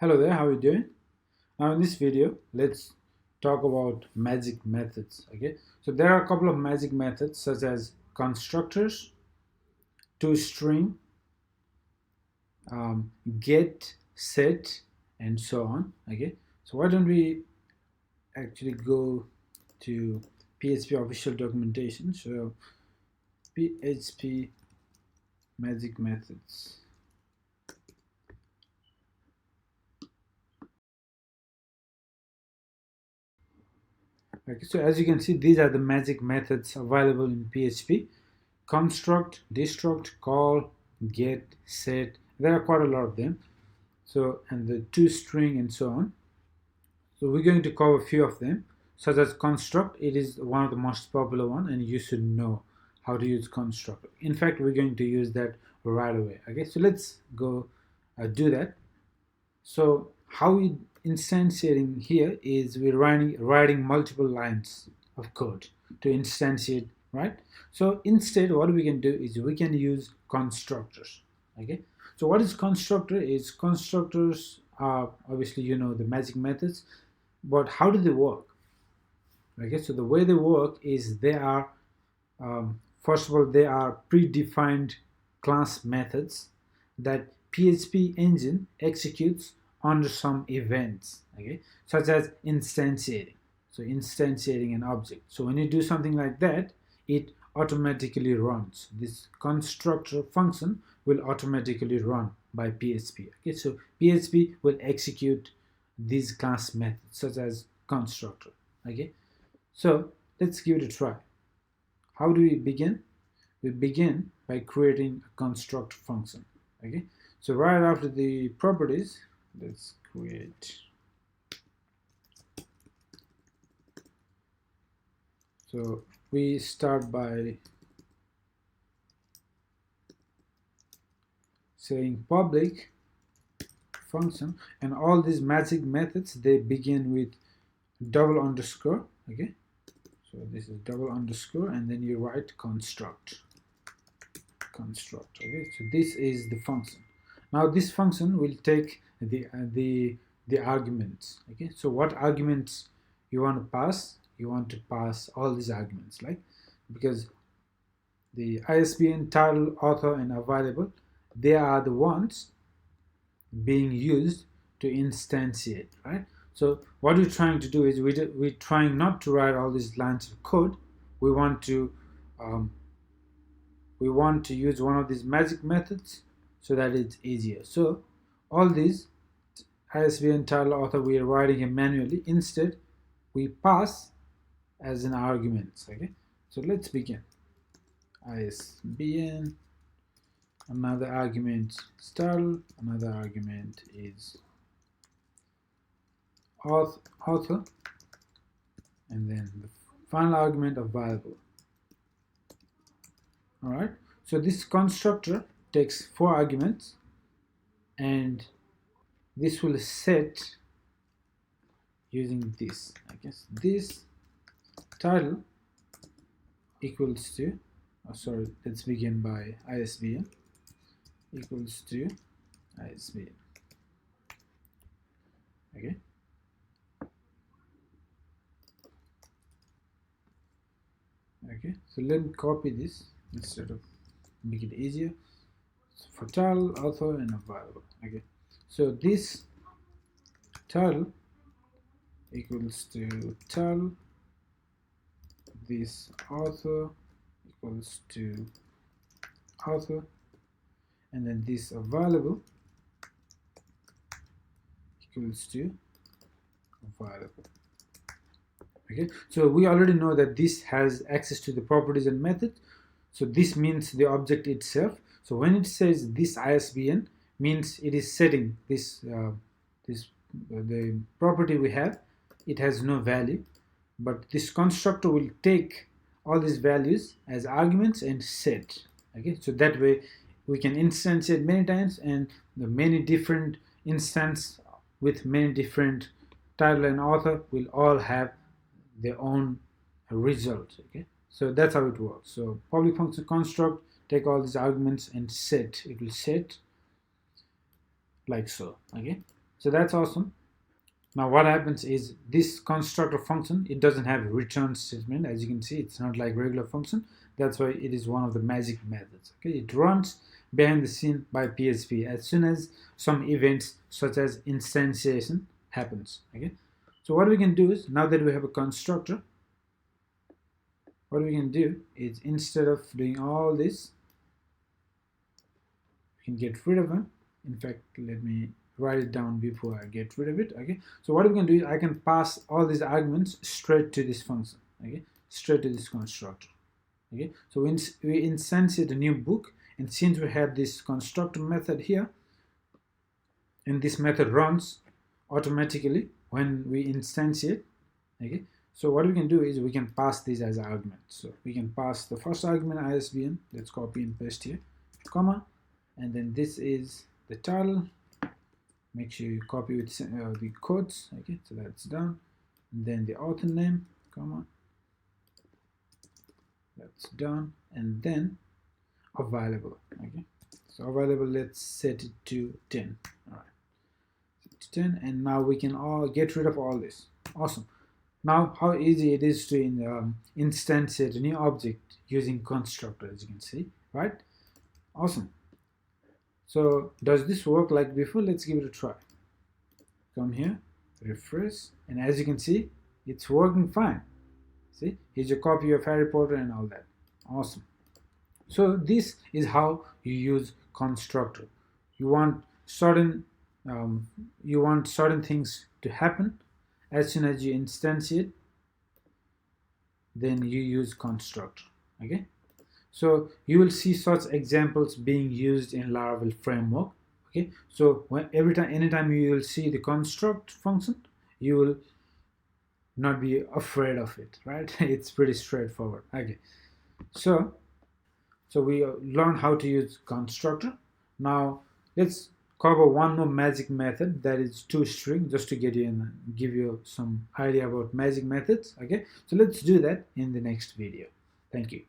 Hello there, how are you doing? Now in this video, let's talk about magic methods. Okay, so there are a couple of magic methods such as constructors, toString, get, set, and so on. Okay, so why don't we actually go to PHP official documentation. So PHP magic methods. Okay, so as you can see, these are the magic methods available in PHP. Construct, destruct, call, get, set. There are quite a lot of them. So, and the toString and so on. So we're going to cover a few of them, such as construct. It is one of the most popular one, and you should know how to use construct. In fact, we're going to use that right away. Okay, so let's go do that. So how we instantiating here is we're writing multiple lines of code to instantiate, right? So instead what we can do is we can use constructors. Okay, so what is constructor is constructors are obviously the magic methods, but how do they work? Okay, so the way they work is they are first of all, they are predefined class methods that PHP engine executes under some events, okay, such as instantiating. So instantiating an object. So when you do something like that, it automatically runs. This constructor function will automatically run by PHP. Okay, so PHP will execute these class methods such as constructor. Okay, so let's give it a try. How do we begin? We begin by creating a construct function. Okay, so right after the properties, let's create. So we start by saying public function, and all these magic methods, they begin with double underscore. Okay, so this is double underscore, and then you write construct. Okay, so this is the function. Now this function will take the arguments. Okay, so what arguments you want to pass? You want to pass all these arguments, like, because the ISBN, title, author, and available, they are the ones being used to instantiate, right? So what we're trying to do is we're trying not to write all these lines of code. We want to use one of these magic methods so that it's easier. So all these ISBN, title, author, we are writing it manually. Instead, we pass as an arguments. Okay, so let's begin. ISBN, another argument is title, another argument is author, and then the final argument available. All right, so this constructor takes 4 arguments, and this will set using this. I guess this title equals to, let's begin by ISBN equals to ISBN. Okay, so let me copy this instead of make it easier. So for title, author, and available. Okay, so this title equals to title, this author equals to author, and then this available equals to available. Okay, so we already know that this has access to the properties and method. So this means the object itself. So when it says this ISBN, means it is setting this the property we have. It has no value, but this constructor will take all these values as arguments and set. Okay, so that way we can instantiate many times, and the many different instance with many different title and author will all have their own result. Okay, so that's how it works. So public function construct, take all these arguments and set. It will set like so. Okay, So that's awesome. Now what happens is this constructor function, it doesn't have a return statement. As you can see, it's not like regular function. That's why it is one of the magic methods. Okay, it runs behind the scene by PHP as soon as some events such as instantiation happens. Okay, so what we can do is, now that we have a constructor, what we can do is, instead of doing all this, we can get rid of them. In fact, let me write it down before I get rid of it. Okay, so what we can do is I can pass all these arguments straight to this function. Okay, straight to this constructor. Okay, so we instantiate a new book, and since we have this constructor method here, and this method runs automatically when we instantiate. Okay, so what we can do is we can pass these as arguments. So we can pass the first argument ISBN. Let's copy and paste here, comma, and then this is the title. Make sure you copy with the quotes. Okay, so that's done. And then the author name, comma, that's done. And then available. Okay, so available, let's set it to 10. All right, set to 10, and now we can all get rid of all this. Awesome. Now how easy it is to instantiate a new object using constructor, as you can see, right? Awesome. So does this work like before? Let's give it a try. Come here, refresh, and as you can see, it's working fine. See, here's a copy of Harry Potter and all that. Awesome. So this is how you use constructor. You want certain things to happen as soon as you instantiate, then you use constructor. Okay. So you will see such examples being used in Laravel framework. Okay, so anytime you will see the construct function, you will not be afraid of it, right? It's pretty straightforward. Okay, so we learned how to use constructor. Now let's cover one more magic method, that is toString, just to give you some idea about magic methods. Okay, so let's do that in the next video. Thank you.